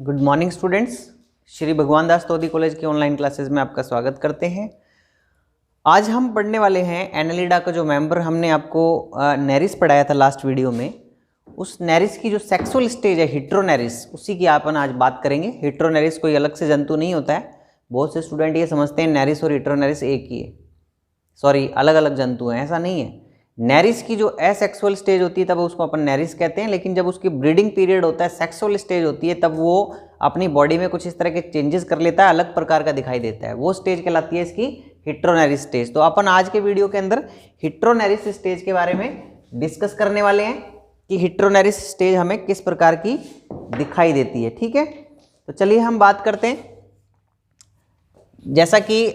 Good morning students. Shri Bhagwan Das Todi college की online classes में आपका स्वागत करते हैं। आज हम पढ़ने वाले हैं एनालिडा का जो मेंबर हमने आपको नेरिस पढ़ाया था लास्ट वीडियो में, उस नेरिस की जो सेक्सुअल स्टेज है हिट्रोनेरिस, उसी की अपन आज बात करेंगे। हिट्रोनेरिस कोई अलग से जंतु नहीं होता है। बहुत से स्टूडेंट ये समझते हैं नेरिस और हिट्रोनेरिस एक ही है, सॉरी अलग अलग जंतु हैं, ऐसा नहीं है। नेरिस की जो एसेक्सुअल स्टेज होती है तब उसको अपन नेरिस कहते हैं, लेकिन जब उसकी ब्रीडिंग पीरियड होता है, सेक्सुअल स्टेज होती है, तब वो अपनी बॉडी में कुछ इस तरह के चेंजेस कर लेता है, अलग प्रकार का दिखाई देता है। वो स्टेज कहलाती है इसकी हिट्रोनेरिस स्टेज। तो अपन आज के वीडियो के अंदर हिट्रोनेरिस स्टेज के बारे में डिस्कस करने वाले हैं कि हिट्रोनेरिस स्टेज हमें किस प्रकार की दिखाई देती है। ठीक है, तो चलिए हम बात करते हैं। जैसा कि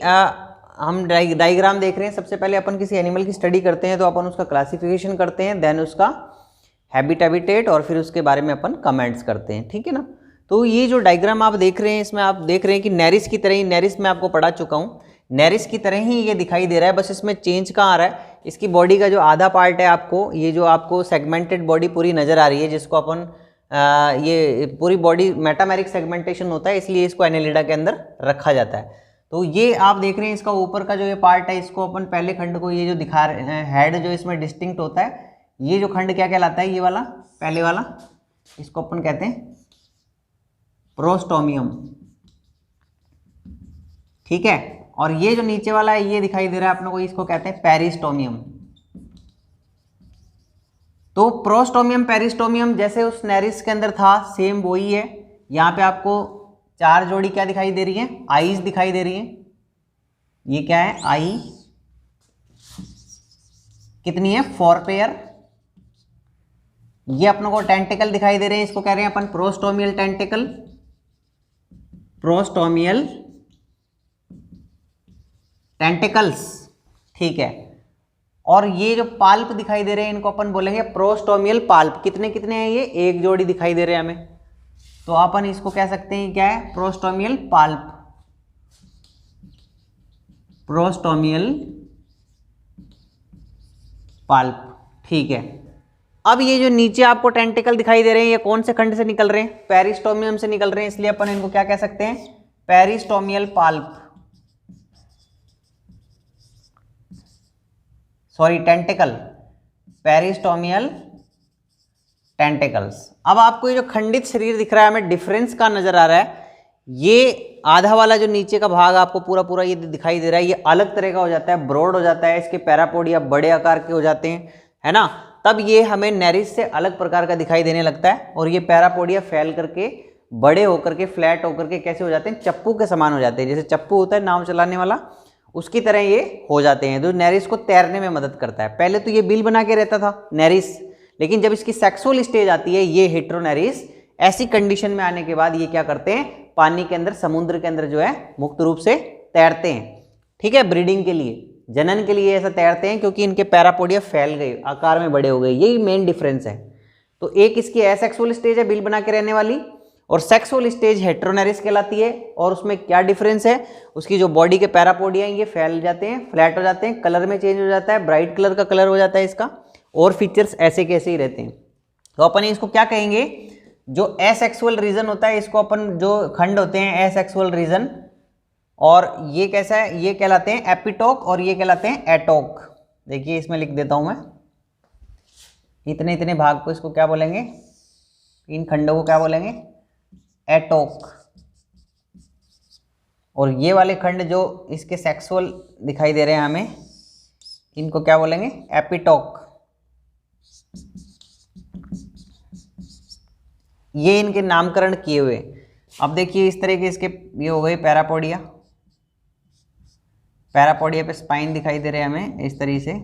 हम डायग्राम देख रहे हैं, सबसे पहले अपन किसी एनिमल की स्टडी करते हैं तो अपन उसका क्लासिफिकेशन करते हैं, देन उसका हैबिटेट और फिर उसके बारे में अपन कमेंट्स करते हैं। ठीक है ना। तो ये जो डायग्राम आप देख रहे हैं, इसमें आप देख रहे हैं कि नेरिस की तरह ही, नेरिस में आपको पढ़ा चुका हूँ, नेरिस की तरह ही ये दिखाई दे रहा है, बस इसमें चेंज कहाँ आ रहा है, इसकी बॉडी का जो आधा पार्ट है आपको, ये जो आपको सेगमेंटेड बॉडी पूरी नजर आ रही है, जिसको अपन ये पूरी बॉडी मेटामेरिक सेगमेंटेशन होता है, इसलिए इसको एनालिडा के अंदर रखा जाता है। तो ये आप देख रहे हैं, इसका ऊपर का जो ये पार्ट है, इसको अपन पहले खंड को, ये जो दिखा रहे हैं हेड जो इसमें डिस्टिंक्ट होता है, ये जो खंड क्या कहलाता है, ये वाला पहले वाला, इसको अपन कहते हैं प्रोस्टोमियम। ठीक है, और ये जो नीचे वाला है ये दिखाई दे रहा है अपने को, इसको कहते हैं पेरिस्टोमियम। तो प्रोस्टोमियम पेरिस्टोमियम जैसे उस नेरिस के अंदर था, सेम वही है। यहाँ पे आपको चार जोड़ी क्या दिखाई दे रही है, आईज दिखाई दे रही है। ये क्या है, आई कितनी है, 4 पेयर। ये अपनों को टेंटिकल दिखाई दे रहे हैं, इसको कह रहे हैं अपन प्रोस्टोमियल टेंटिकल, प्रोस्टोमियल टेंटिकल्स। ठीक है, और ये जो पाल्प दिखाई दे रहे हैं, इनको अपन बोलेंगे प्रोस्टोमियल पाल्प। कितने कितने हैं ये, एक जोड़ी दिखाई दे रहे हैं हमें, तो अपन इसको कह सकते हैं क्या है, प्रोस्टोमियल पाल्प, प्रोस्टोमियल पाल्प। ठीक है, अब ये जो नीचे आपको टेंटिकल दिखाई दे रहे हैं, ये कौन से खंड से निकल रहे हैं, पेरिस्टोमियम से निकल रहे हैं, इसलिए अपन इनको क्या कह सकते हैं, पेरिस्टोमियल पाल्प, सॉरी टेंटिकल, पेरिस्टोमियल टेंटिकल्स। अब आपको ये जो खंडित शरीर दिख रहा है, हमें डिफरेंस का नजर आ रहा है। ये आधा वाला जो नीचे का भाग आपको पूरा पूरा ये दिखाई दे रहा है, ये अलग तरह का हो जाता है, ब्रॉड हो जाता है, इसके पैरापोडिया बड़े आकार के हो जाते हैं, है ना। तब ये हमें नेरिस से अलग प्रकार का दिखाई देने लगता है, और ये पैरापोडिया फैल करके बड़े होकर के फ्लैट होकर के कैसे हो जाते हैं, चप्पू के समान हो जाते हैं। जैसे चप्पू होता है नाव चलाने वाला, उसकी तरह ये हो जाते हैं, जो नेरिस को तैरने में मदद करता है। पहले तो ये बिल बना के रहता था नेरिस, लेकिन जब इसकी सेक्सुअल स्टेज आती है, ये हिट्रोनेरिस, ऐसी कंडीशन में आने के बाद ये क्या करते हैं, पानी के अंदर, समुद्र के अंदर जो है मुक्त रूप से तैरते हैं। ठीक है, ब्रीडिंग के लिए, जनन के लिए ऐसा तैरते हैं, क्योंकि इनके पैरापोडिया फैल गए, आकार में बड़े हो गए। यही मेन डिफरेंस है। तो एक इसकी एसेक्सुअल स्टेज है, बिल बना के रहने वाली, और सेक्सुअल स्टेज हेट्रोनेरिस कहलाती है। और उसमें क्या डिफरेंस है, उसकी जो बॉडी के पैरापोडिया ये फैल जाते हैं, फ्लैट हो जाते हैं, कलर में चेंज हो जाता है, ब्राइट कलर का कलर हो जाता है इसका, और फीचर्स ऐसे कैसे ही रहते हैं। तो अपन इसको क्या कहेंगे, जो एसेक्सुअल रीजन होता है, इसको अपन जो खंड होते हैं एसेक्सुअल रीजन, और ये कैसा है, ये कहलाते हैं एपिटोक और ये कहलाते हैं एटोक। देखिए इसमें लिख देता हूं मैं, इतने इतने भाग को इसको क्या बोलेंगे, इन खंडों को क्या बोलेंगे, एटोक। और ये वाले खंड जो इसके सेक्सुअल दिखाई दे रहे हैं हमें, इनको क्या बोलेंगे, एपिटोक। ये इनके नामकरण किए हुए। अब देखिए इस तरह के इसके ये हो गए पैरापोडिया, पैरापोडिया पे स्पाइन दिखाई दे रहे हैं हमें इस तरीके से।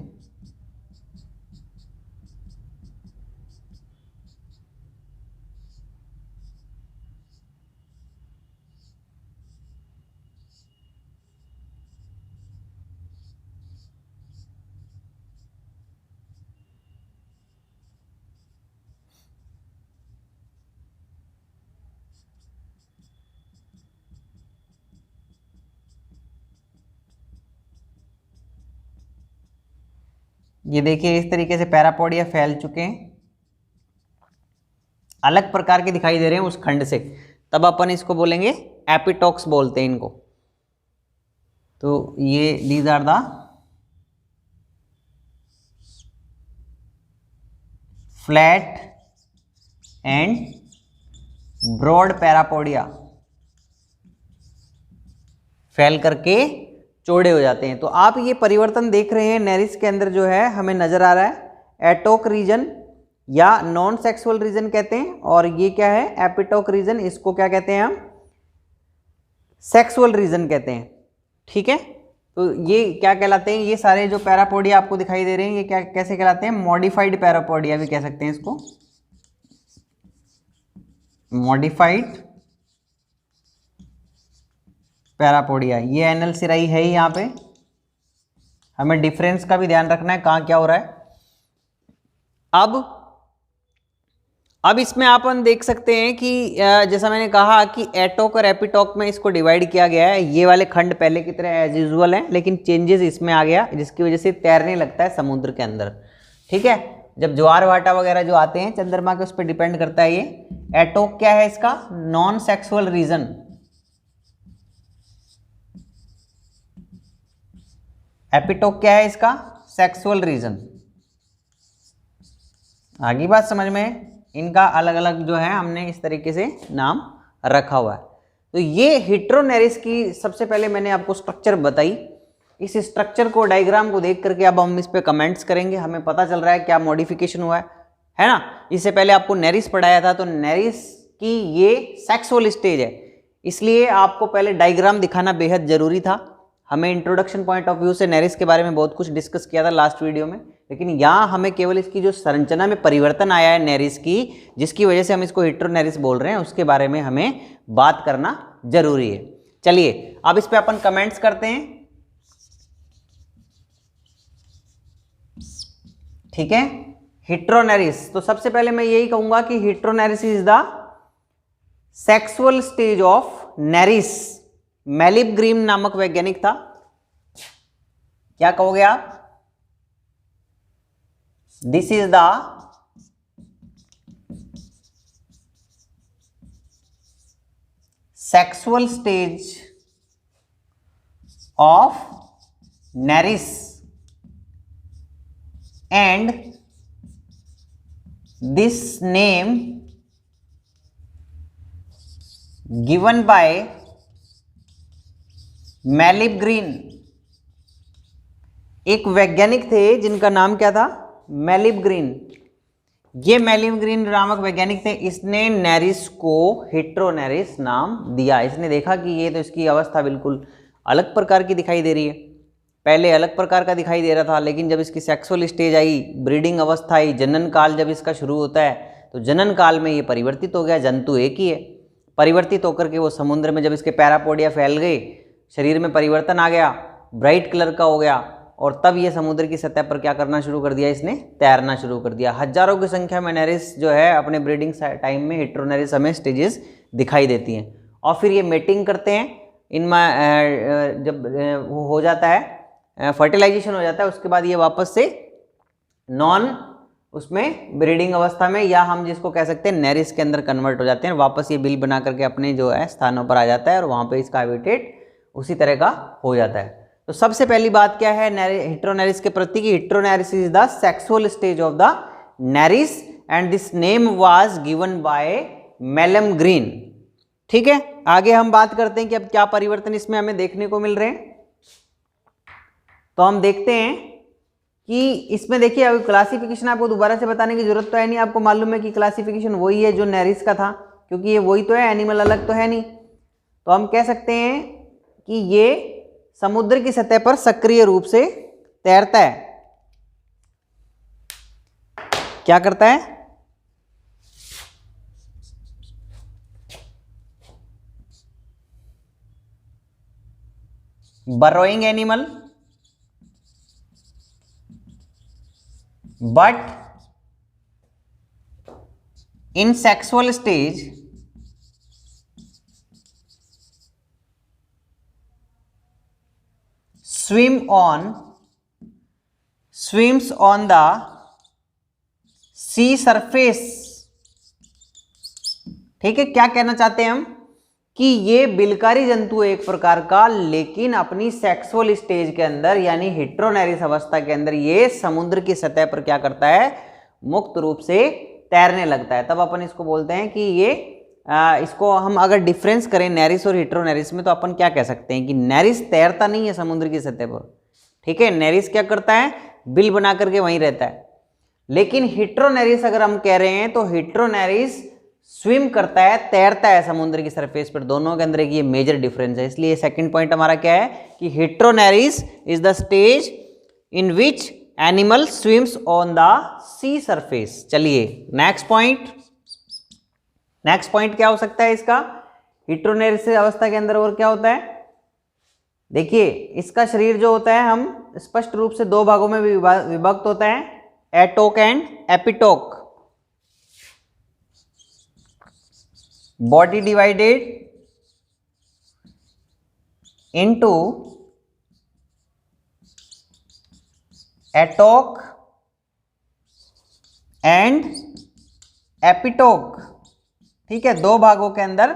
ये देखिए इस तरीके से पैरापोडिया फैल चुके हैं, अलग प्रकार के दिखाई दे रहे हैं उस खंड से। तब अपन इसको बोलेंगे एपिटॉक्स बोलते हैं इनको। तो ये these are the flat and broad parapodia, फैल करके चौड़े हो जाते हैं। तो आप ये परिवर्तन देख रहे हैं नेरिस के अंदर जो है हमें नजर आ रहा है एटोक रीजन या नॉन सेक्सुअल रीजन कहते हैं, और ये क्या है एपिटोक रीजन, इसको क्या कहते हैं हम सेक्सुअल रीजन कहते हैं। ठीक है, तो ये क्या कहलाते हैं, ये सारे जो पैरापोडिया आपको दिखाई दे रहे हैं ये क्या कैसे कहलाते हैं, मॉडिफाइड पैरापोडिया भी कह सकते हैं इसको, मॉडिफाइड पैरापोडिया। ये एनल सिराई है ही यहाँ पे, हमें डिफरेंस का भी ध्यान रखना है कहाँ क्या हो रहा है। अब इसमें अपन देख सकते हैं कि जैसा मैंने कहा कि एटोक और एपिटोक में इसको डिवाइड किया गया है। ये वाले खंड पहले की तरह एज यूजुअल हैं, लेकिन चेंजेस इसमें आ गया जिसकी वजह से तैरने लगता है समुद्र के अंदर। ठीक है, जब ज्वार भाटा वगैरह जो आते हैं चंद्रमा के उस पर डिपेंड करता है ये। एटोक क्या है इसका, नॉन सेक्सुअल रीजन, एपिटोक क्या है इसका, सेक्सुअल रीजन। आगे बात समझ में, इनका अलग अलग जो है हमने इस तरीके से नाम रखा हुआ है। तो ये हेटेरोनेरिस की सबसे पहले मैंने आपको स्ट्रक्चर बताई। इस स्ट्रक्चर को, डायग्राम को देख करके अब हम इस पे कमेंट्स करेंगे, हमें पता चल रहा है क्या मॉडिफिकेशन हुआ है ना। इससे पहले आपको नेरिस पढ़ाया था, तो नेरिस की ये सेक्सुअल स्टेज है, इसलिए आपको पहले डायग्राम दिखाना बेहद जरूरी था। हमें इंट्रोडक्शन पॉइंट ऑफ व्यू से नेरिस के बारे में बहुत कुछ डिस्कस किया था लास्ट वीडियो में, लेकिन यहाँ हमें केवल इसकी जो संरचना में परिवर्तन आया है नेरिस की, जिसकी वजह से हम इसको हेटेरोनेरिस बोल रहे हैं, उसके बारे में हमें बात करना जरूरी है। चलिए अब इस पे अपन कमेंट्स करते हैं। ठीक है, हेटेरोनेरिस, तो सबसे पहले मैं यही कहूंगा कि heteronereis is the sexual stage of Nereis. Malmgren नामक वैज्ञानिक था, क्या कहोगे आप, this is the sexual stage of Nereis and this name given by Malmgren. एक वैज्ञानिक थे जिनका नाम क्या था, मेलिब ग्रीन। ये मेलिब ग्रीन नामक वैज्ञानिक थे, इसने नेरिस को हेटेरोनेरिस नाम दिया। इसने देखा कि ये तो इसकी अवस्था बिल्कुल अलग प्रकार की दिखाई दे रही है, पहले अलग प्रकार का दिखाई दे रहा था, लेकिन जब इसकी सेक्सुअल स्टेज आई, ब्रीडिंग अवस्था आई, जनन काल जब इसका शुरू होता है, तो जनन काल में ये परिवर्तित हो गया। जंतु एक ही है, परिवर्तित होकर के वो समुद्र में जब इसके पैरापोडिया फैल गए, शरीर में परिवर्तन आ गया, ब्राइट कलर का हो गया, और तब ये समुद्र की सतह पर क्या करना शुरू कर दिया, इसने तैरना शुरू कर दिया। हजारों की संख्या में नेरिस जो है अपने ब्रीडिंग टाइम में हेटेरोनेरिस हमें स्टेजेस दिखाई देती हैं, और फिर ये मेटिंग करते हैं। इनमें जब वो हो जाता है, फर्टिलाइजेशन हो जाता है, उसके बाद ये वापस से नॉन उसमें ब्रीडिंग अवस्था में, या हम जिसको कह सकते हैं नेरिस के अंदर कन्वर्ट हो जाते हैं। वापस ये बिल बना करके अपने जो है स्थानों पर आ जाता है, और वहाँ पे इसका हैबिटेट उसी तरह का हो जाता है। तो सबसे पहली बात क्या है हेटेरोनेरिस के प्रति, कि heteronereis is the sexual stage of the Nereis and this name was given by Malmgren. ठीक है, आगे हम बात करते हैं कि अब क्या परिवर्तन इसमें हमें देखने को मिल रहे हैं। तो हम देखते हैं कि इसमें देखिए, अब क्लासिफिकेशन आपको दोबारा से बताने की जरूरत तो है नहीं, आपको मालूम है कि क्लासिफिकेशन वही है जो नेरिस का था, क्योंकि ये वही तो है, एनिमल अलग तो है नहीं। तो हम कह सकते हैं कि ये समुद्र की सतह पर सक्रिय रूप से तैरता है। क्या करता है, burrowing animal, but in sexual stage swims on the sea surface। ठीक है, क्या कहना चाहते हैं हम कि ये बिलकारी जंतु है एक प्रकार का, लेकिन अपनी सेक्सुअल स्टेज के अंदर यानी हिट्रोनेरिस अवस्था के अंदर ये समुद्र की सतह पर क्या करता है, मुक्त रूप से तैरने लगता है। तब अपन इसको बोलते हैं कि ये इसको हम अगर डिफरेंस करें नेरिस और हिट्रोनेरिस में, तो अपन क्या कह सकते हैं कि नेरिस तैरता नहीं है समुद्र की सतह पर, ठीक है। नेरिस क्या करता है, बिल बना करके वहीं रहता है। लेकिन हिट्रोनेरिस अगर हम कह रहे हैं तो हिट्रोनेरिस स्विम करता है, तैरता है समुद्र की सरफेस पर। दोनों के अंदर एक ये मेजर डिफरेंस है। इसलिए सेकंड पॉइंट हमारा क्या है कि heteronereis is the stage in which animal swims on the sea surface. चलिए नेक्स्ट पॉइंट, नेक्स्ट पॉइंट क्या हो सकता है इसका, हिट्रोनेरिस अवस्था के अंदर और क्या होता है। देखिए इसका शरीर जो होता है हम स्पष्ट रूप से दो भागों में विभक्त होता है, atoke and epitoke. Body divided into atoke and epitoke, ठीक है। दो भागों के अंदर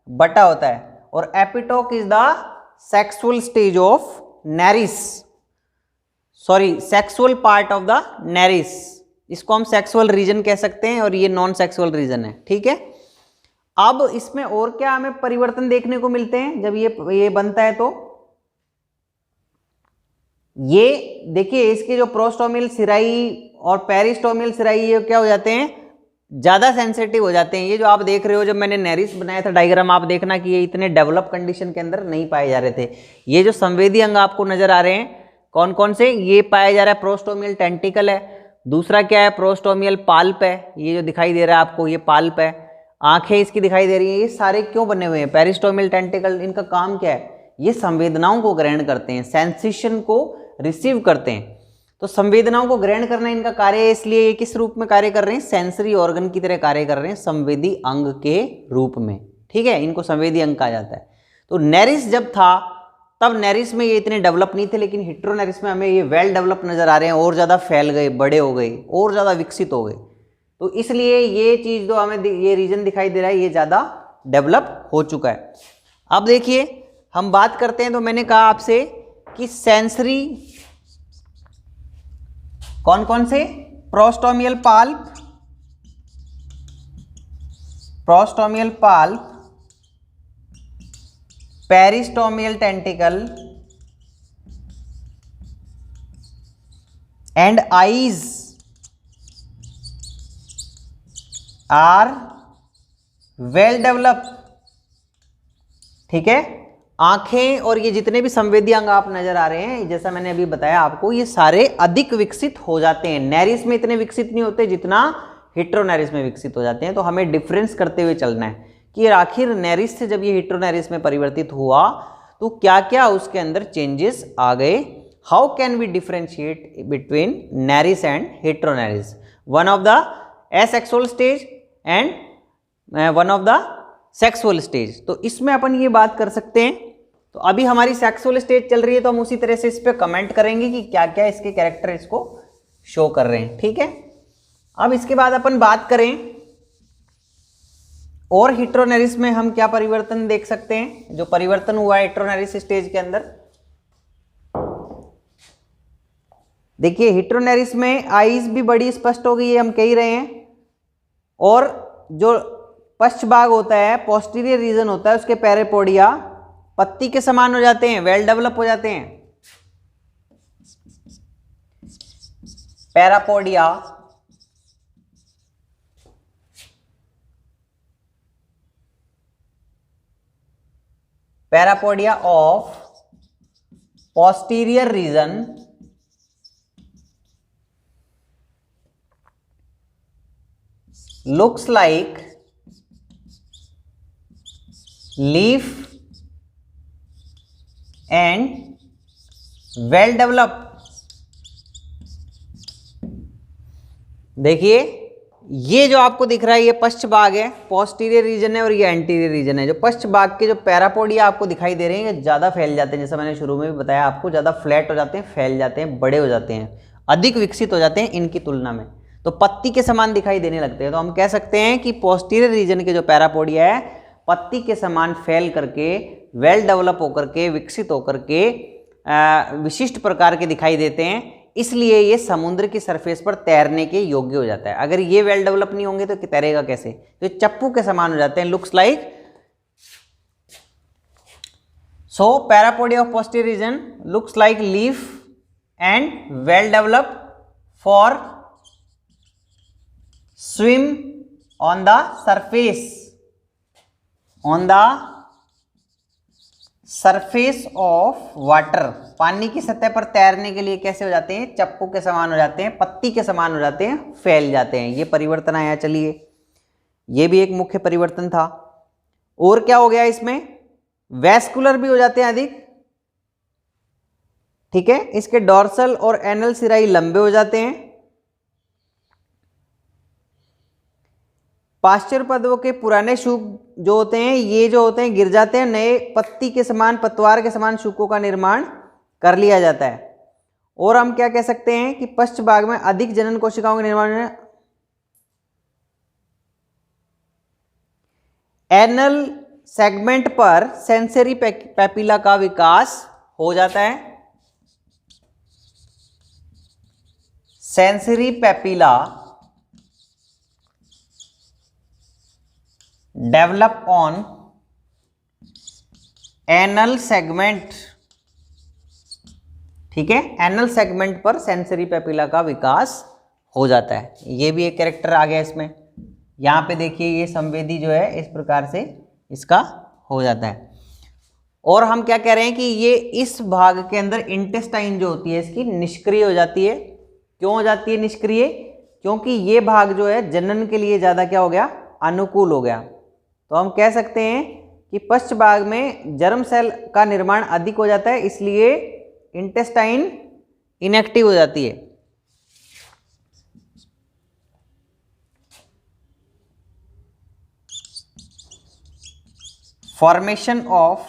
बटा होता है। और epitoke is the sexual stage of Nereis, sorry sexual part of the Nereis. इसको हम सेक्सुअल रीजन कह सकते हैं और ये नॉन सेक्सुअल रीजन है, ठीक है। अब इसमें और क्या हमें परिवर्तन देखने को मिलते हैं जब ये बनता है, तो ये देखिए इसके जो प्रोस्टोमियल सिराई और पेरिस्टोमियल सिराई ये क्या हो जाते हैं, ज्यादा सेंसिटिव हो जाते हैं। ये जो आप देख रहे हो, जब मैंने नेरिस बनाया था डायग्राम, आप देखना कि ये इतने डेवलप कंडीशन के अंदर नहीं पाए जा रहे थे। ये जो संवेदी अंग आपको नजर आ रहे हैं कौन कौन से, ये पाया जा रहा है प्रोस्टोमियल टेंटिकल है, दूसरा क्या है प्रोस्टोमियल पाल्प है, ये जो दिखाई दे रहा है आपको ये पाल्प है, आंखें इसकी दिखाई दे रही है। ये सारे क्यों बने हुए हैं, पेरिस्टोमियल टेंटिकल, इनका काम क्या है, ये संवेदनाओं को ग्रहण करते हैं, सेंसेशन को रिसीव करते हैं। तो संवेदनाओं को ग्रहण करना इनका कार्य है, इसलिए ये किस रूप में कार्य कर रहे हैं, सेंसरी ऑर्गन की तरह कार्य कर रहे हैं, संवेदी अंग के रूप में, ठीक है। इनको संवेदी अंग कहा जाता है। तो नेरिस जब था तब नेरिस में ये इतने डेवलप नहीं थे, लेकिन हिट्रोनेरिस में हमें ये वेल डेवलप नजर आ रहे हैं, और ज़्यादा फैल गए, बड़े हो गए, और ज़्यादा विकसित हो गए। तो इसलिए ये चीज़ जो हमें ये रीजन दिखाई दे रहा है ये ज़्यादा डेवलप हो चुका है। अब देखिए हम बात करते हैं, तो मैंने कहा आपसे कि सेंसरी कौन कौन से, prostomial palp, prostomial palp, peristomial tentacle and eyes are well develop, ठीक है। आंखें और ये जितने भी संवेदी अंग आप नजर आ रहे हैं, जैसा मैंने अभी बताया आपको, ये सारे अधिक विकसित हो जाते हैं। नेरिस में इतने विकसित नहीं होते जितना हिट्रोनेरिस में विकसित हो जाते हैं। तो हमें डिफरेंस करते हुए चलना है कि आखिर नेरिस से जब ये हिट्रोनेरिस में परिवर्तित हुआ तो क्या क्या उसके अंदर चेंजेस आ गए। How can we differentiate between Nereis and heteronereis, one of the asexual stage and one of the sexual stage. तो इसमें अपन ये बात कर सकते हैं। तो अभी हमारी सेक्सुअल स्टेज चल रही है, तो हम उसी तरह से इस पर कमेंट करेंगे कि क्या क्या इसके कैरेक्टर इसको शो कर रहे हैं, ठीक है। अब इसके बाद अपन बात करें और हिट्रोनेरिस में हम क्या परिवर्तन देख सकते हैं, जो परिवर्तन हुआ है हिट्रोनेरिस स्टेज के अंदर। देखिए हिट्रोनेरिस में आईज भी बड़ी स्पष्ट हो गई है, हम कह ही रहे हैं, और जो पश्च भाग होता है, पोस्टीरियर रीजन होता है, उसके पैरापोडिया पत्ती के समान हो जाते हैं, वेल डेवलप हो जाते हैं। Parapodia parapodia of posterior region looks like leaf and well developed। देखिए ये जो आपको दिख रहा है ये पश्च भाग है, पोस्टीरियर रीजन है, और ये एंटीरियर रीजन है। जो पश्च भाग के जो पैरापोडिया आपको दिखाई दे रहे हैं ये ज़्यादा फैल जाते हैं, जैसा मैंने शुरू में भी बताया आपको, ज़्यादा फ्लैट हो जाते हैं, फैल जाते हैं, बड़े हो जाते हैं, अधिक विकसित हो जाते हैं इनकी तुलना में, तो पत्ती के समान दिखाई देने लगते हैं। तो हम कह सकते हैं कि पोस्टीरियर रीजन के जो पैरापोडिया है पत्ती के समान फैल करके वेल डेवलप होकर के विकसित होकर के विशिष्ट प्रकार के दिखाई देते हैं, इसलिए ये समुद्र की सरफेस पर तैरने के योग्य हो जाता है। अगर ये वेल डेवलप नहीं होंगे तो तैरेगा कैसे? तो चप्पू के समान हो जाते हैं, looks like. So parapodia of posterior reason looks like leaf and well develop for swim on the surface of water। पानी की सतह पर तैरने के लिए कैसे हो जाते हैं? चप्पू के समान हो जाते हैं, पत्ती के समान हो जाते हैं, फैल जाते हैं। ये परिवर्तन आया। चलिए, ये भी एक मुख्य परिवर्तन था। और क्या हो गया इसमें? वैस्कुलर भी हो जाते हैं अधिक, ठीक है। इसके डॉर्सल और एनल सिराई लंबे हो जाते हैं। पाश्चर पदों के पुराने शूक जो होते हैं, ये जो होते हैं गिर जाते हैं, नए पत्ती के समान, पतवार के समान शूकों का निर्माण कर लिया जाता है। और हम क्या कह सकते हैं कि पश्च भाग में अधिक जनन कोशिकाओं के निर्माण में एनल सेगमेंट पर सेंसरी पैपिला का विकास हो जाता है। Sensory papilla develop on anal segment, ठीक है। एनल सेगमेंट पर सेंसरी पैपिला का विकास हो जाता है। ये भी एक कैरेक्टर आ गया इसमें। यहां पे देखिए, ये संवेदी जो है इस प्रकार से इसका हो जाता है। और हम क्या कह रहे हैं कि ये इस भाग के अंदर इंटेस्टाइन जो होती है इसकी निष्क्रिय हो जाती है। क्यों हो जाती है निष्क्रिय? क्योंकि ये भाग जो है जनन के लिए ज्यादा क्या हो गया? अनुकूल हो गया। तो हम कह सकते हैं कि पश्च भाग में जर्म सेल का निर्माण अधिक हो जाता है, इसलिए इंटेस्टाइन इनएक्टिव हो जाती है। Formation of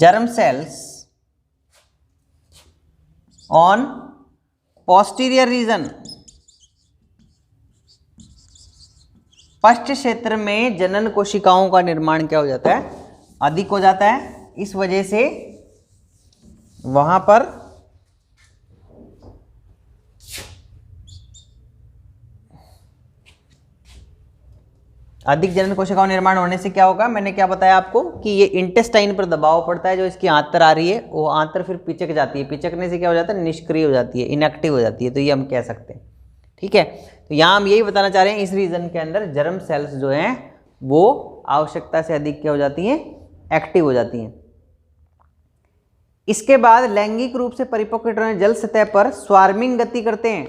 germ cells on posterior region, पश्च क्षेत्र में जनन कोशिकाओं का निर्माण क्या हो जाता है? अधिक हो जाता है। इस वजह से वहां पर अधिक जनन कोशिकाओं निर्माण होने से क्या होगा? मैंने क्या बताया आपको कि ये इंटेस्टाइन पर दबाव पड़ता है, जो इसकी आंतर आ रही है वो आंतर फिर पिचक जाती है। पिचकने से क्या हो जाता है? निष्क्रिय हो जाती है, इनएक्टिव हो जाती है। तो ये हम कह सकते हैं, ठीक है। तो यहाँ हम यही बताना चाह रहे हैं, इस रीजन के अंदर जर्म सेल्स जो हैं वो आवश्यकता से अधिक क्या हो जाती हैं? एक्टिव हो जाती हैं। इसके बाद लैंगिक रूप से परिपक्व कीटाणु जल सतह पर स्वार्मिंग गति करते हैं,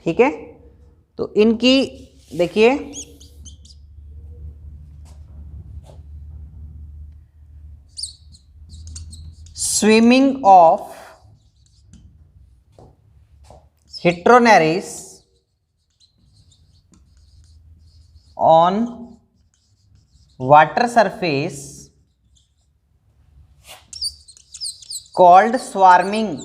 ठीक है। तो इनकी देखिए, swimming of Heteroneris on water surface called swarming।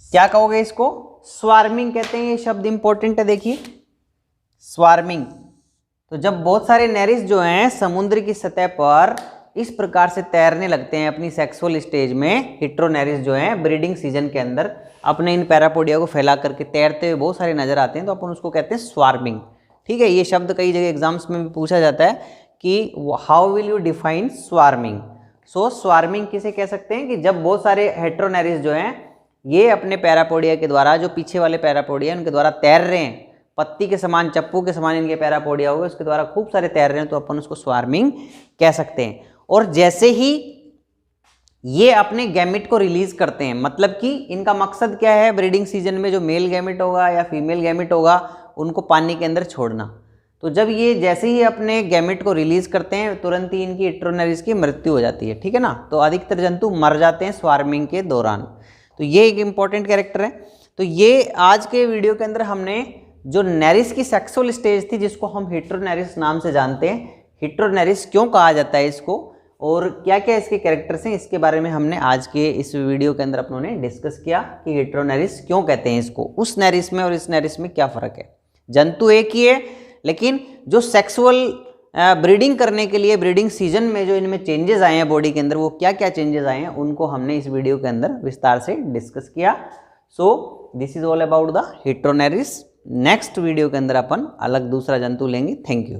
क्या कहोगे इसको? स्वार्मिंग कहते हैं। ये शब्द इंपॉर्टेंट है, देखिए स्वार्मिंग। तो जब बहुत सारे नेरिस जो हैं समुद्र की सतह पर इस प्रकार से तैरने लगते हैं अपनी सेक्सुअल स्टेज में, हिट्रोनेरिस जो हैं ब्रीडिंग सीजन के अंदर अपने इन पैरापोडिया को फैला करके तैरते हुए बहुत सारे नजर आते हैं, तो अपन उसको कहते हैं स्वार्मिंग, ठीक है। ये शब्द कई जगह एग्जाम्स में भी पूछा जाता है कि how will you define swarming. So swarming किसे कह सकते हैं? कि जब बहुत सारे हेट्रोनेरिस जो हैं ये अपने पैरापोडिया के द्वारा, जो पीछे वाले पैरापोडिया उनके द्वारा तैर रहे हैं, पत्ती के समान, चप्पू के समान इनके पैरापोडिया हो गए, उसके द्वारा खूब सारे तैर रहे हैं, तो अपन उसको स्वार्मिंग कह सकते हैं। और जैसे ही ये अपने गैमेट को रिलीज करते हैं, मतलब कि इनका मकसद क्या है ब्रीडिंग सीजन में, जो मेल गैमेट होगा या फीमेल गैमेट होगा उनको पानी के अंदर छोड़ना। तो जब ये जैसे ही अपने गैमेट को रिलीज करते हैं तुरंत ही इनकी हेट्रोनेरिस की मृत्यु हो जाती है, ठीक है ना। तो अधिकतर जंतु मर जाते हैं स्वार्मिंग के दौरान। तो ये एक इंपॉर्टेंट कैरेक्टर है। तो ये आज के वीडियो के अंदर हमने जो नेरिस की सेक्सुअल स्टेज थी जिसको हम हेट्रोनेरिस नाम से जानते हैं, हेट्रोनेरिस क्यों कहा जाता है इसको, और क्या क्या इसके कैरेक्टर्स हैं, इसके बारे में हमने आज के इस वीडियो के अंदर अपनों ने डिस्कस किया कि हेटेरोनेरिस क्यों कहते हैं इसको, उस नेरिस में और इस नेरिस में क्या फ़र्क है। जंतु एक ही है, लेकिन जो सेक्सुअल ब्रीडिंग करने के लिए ब्रीडिंग सीजन में जो इनमें चेंजेस आए हैं बॉडी के अंदर, वो क्या क्या चेंजेस आए हैं उनको हमने इस वीडियो के अंदर विस्तार से डिस्कस किया। So this is all about the heteronereis. Next video के अंदर अपन अलग दूसरा जंतु लेंगे। Thank you.